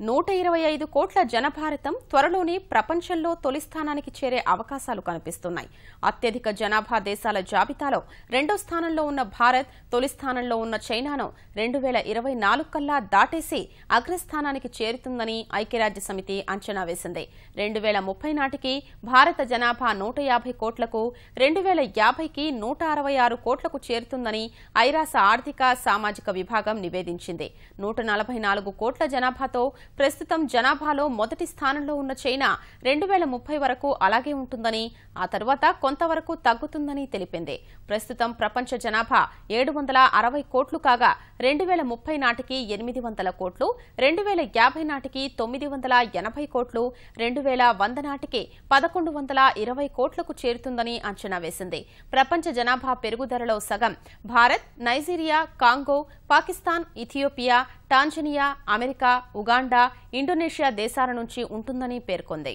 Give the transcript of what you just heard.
125 కోట్ల జనభారతం త్వరలోనే ప్రపంచంలో తొలి స్థానానికి చేరే అవకాశాలు కనిపిస్తున్నాయి. అత్యధిక జనాభా దేశాల జాబితాలో రెండో స్థానంలో ఉన్న భారత్ తొలి స్థానంలో ఉన్న చైనాను 2024 కల్లా దాటేసి అగ్రస్థానానికి చేరుతుందని ఐక్యరాజ్య సమితి అంచనా వేసింది. 2030 నాటికి భారత జనాభా 150 కోట్లకు 2050కి 166 కోట్లకు చేరుతుందని ఐరాస ఆర్థిక సామాజిక విభాగం నివేదించింది. 144 కోట్ల జనాభాతో ప్రస్తుతం జనాభాలో మొదటి స్థానంలో ఉన్న చైనా 2030 వరకు అలాగే ఉంటుందని, ఆ తర్వాత కొంతవరకు తగ్గుతుందని తెలిపింది. ప్రస్తుతం ప్రపంచ జనాభా 760 కోట్లు కాగా 2030 నాటికి 800 కోట్లు, 2050 నాటికి 980 కోట్లు, 2100 నాటికి 1120 కోట్లకు చేరుతుందని అంచనా వేసింది. ప్రపంచ జనాభా పెరుగుదలలో సగం Bharat, Nigeria, Congo, Pakistan, Ethiopia, Tanzania, America, Uganda, Indonesia దేశాల నుంచి ఉంటుందని పేర్కొంది.